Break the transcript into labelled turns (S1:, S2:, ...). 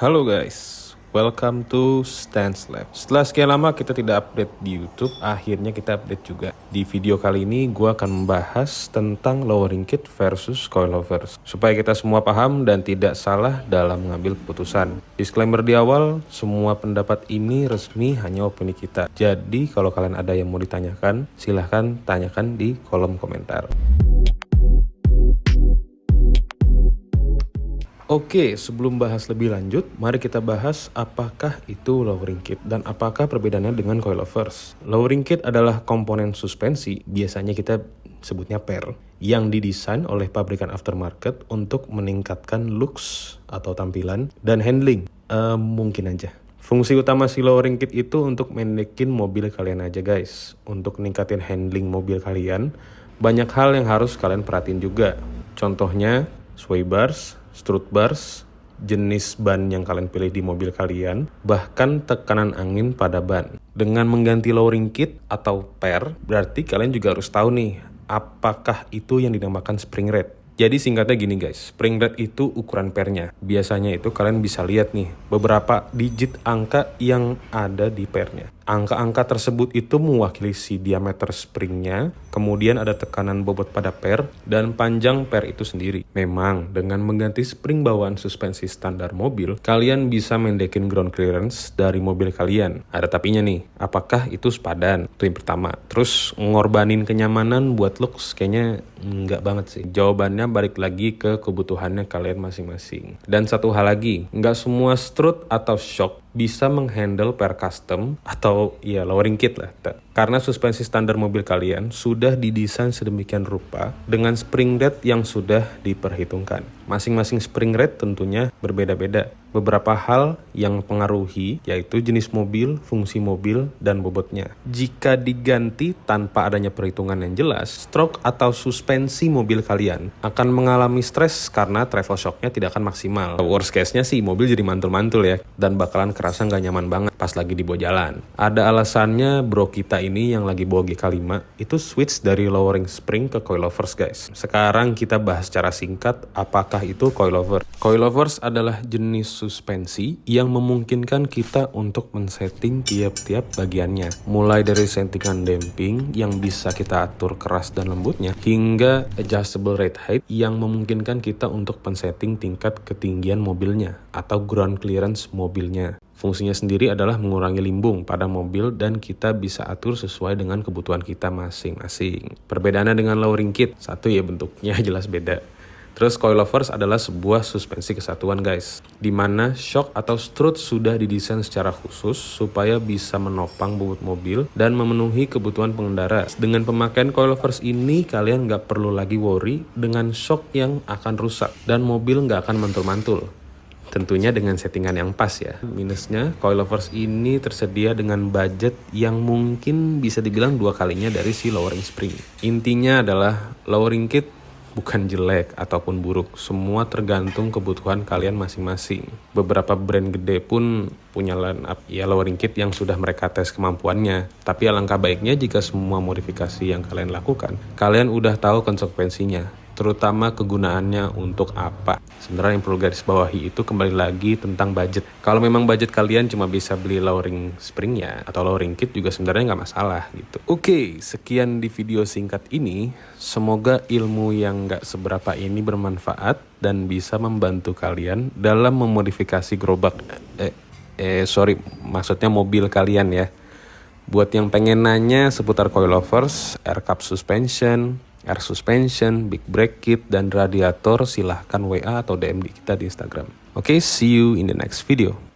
S1: Halo guys, welcome to Stance Lab. Setelah sekian lama kita tidak update di YouTube, akhirnya kita update juga. Di video kali ini gue akan membahas tentang lowering kit versus coilovers, supaya kita semua paham dan tidak salah dalam mengambil keputusan. Disclaimer di awal, semua pendapat ini resmi hanya opini kita. Jadi kalau kalian ada yang mau ditanyakan, silahkan tanyakan di kolom komentar. Oke, sebelum bahas lebih lanjut, mari kita bahas apakah itu lowering kit dan apakah perbedaannya dengan coilovers. Lowering kit adalah komponen suspensi, biasanya kita sebutnya per, yang didesain oleh pabrikan aftermarket untuk meningkatkan looks atau tampilan dan handling. Mungkin aja. Fungsi utama si lowering kit itu untuk mendekin mobil kalian aja guys. Untuk ningkatin handling mobil kalian, banyak hal yang harus kalian perhatiin juga. Contohnya, sway bars, strut bars, jenis ban yang kalian pilih di mobil kalian, bahkan tekanan angin pada ban. Dengan mengganti lowering kit atau per, berarti kalian juga harus tahu nih, apakah itu yang dinamakan spring rate. Jadi singkatnya gini guys, spring rate itu ukuran pernya. Biasanya itu kalian bisa lihat nih, beberapa digit angka yang ada di pernya. Angka-angka tersebut itu mewakili si diameter springnya, kemudian ada tekanan bobot pada per, dan panjang per itu sendiri. Memang, dengan mengganti spring bawaan suspensi standar mobil, kalian bisa mendekin ground clearance dari mobil kalian. Ada tapinya nih, apakah itu sepadan? Itu yang pertama. Terus, ngorbanin kenyamanan buat looks, kayaknya enggak banget sih. Jawabannya balik lagi ke kebutuhannya kalian masing-masing. Dan satu hal lagi, enggak semua strut atau shock bisa menghandle per custom atau ya lowering kit lah. Karena suspensi standar mobil kalian sudah didesain sedemikian rupa dengan spring rate yang sudah diperhitungkan. Masing-masing spring rate tentunya berbeda-beda. Beberapa hal yang mempengaruhi yaitu jenis mobil, fungsi mobil, dan bobotnya. Jika diganti tanpa adanya perhitungan yang jelas, stroke atau suspensi mobil kalian akan mengalami stres karena travel shocknya tidak akan maksimal. Worst case-nya sih mobil jadi mantul-mantul ya, dan bakalan kerasa nggak nyaman banget pas lagi dibawa jalan. Ada alasannya bro kita ini yang lagi bawa GK5 itu switch dari lowering spring ke coilovers guys. Sekarang kita bahas secara singkat apakah itu coilover. Coilovers adalah jenis suspensi yang memungkinkan kita untuk men-setting tiap-tiap bagiannya. Mulai dari settingan damping yang bisa kita atur keras dan lembutnya, hingga adjustable rate height yang memungkinkan kita untuk men-setting tingkat ketinggian mobilnya atau ground clearance mobilnya. Fungsinya sendiri adalah mengurangi limbung pada mobil dan kita bisa atur sesuai dengan kebutuhan kita masing-masing. Perbedaannya dengan lowering kit, satu ya bentuknya jelas beda. Terus coilovers adalah sebuah suspensi kesatuan guys, di mana shock atau strut sudah didesain secara khusus supaya bisa menopang bobot mobil dan memenuhi kebutuhan pengendara. Dengan pemakaian coilovers ini kalian nggak perlu lagi worry dengan shock yang akan rusak dan mobil nggak akan mantul-mantul. Tentunya dengan settingan yang pas ya. Minusnya, coilovers ini tersedia dengan budget yang mungkin bisa dibilang 2 kalinya dari si lowering spring. Intinya adalah lowering kit bukan jelek ataupun buruk, semua tergantung kebutuhan kalian masing-masing. Beberapa brand gede pun punya line up ya lowering kit yang sudah mereka tes kemampuannya. Tapi alangkah baiknya jika semua modifikasi yang kalian lakukan, kalian udah tahu konsekuensinya, terutama kegunaannya untuk apa. Sebenarnya yang perlu garis bawahi itu kembali lagi tentang budget. Kalau memang budget kalian cuma bisa beli lowering spring ya, atau lowering kit juga sebenarnya nggak masalah gitu. Oke, sekian di video singkat ini. Semoga ilmu yang nggak seberapa ini bermanfaat dan bisa membantu kalian dalam memodifikasi gerobak. Maksudnya mobil kalian ya. Buat yang pengen nanya seputar coilovers, air cup suspension, air suspension, big brake kit, dan radiator, silahkan WA atau DM di kita di Instagram. Oke, see you in the next video.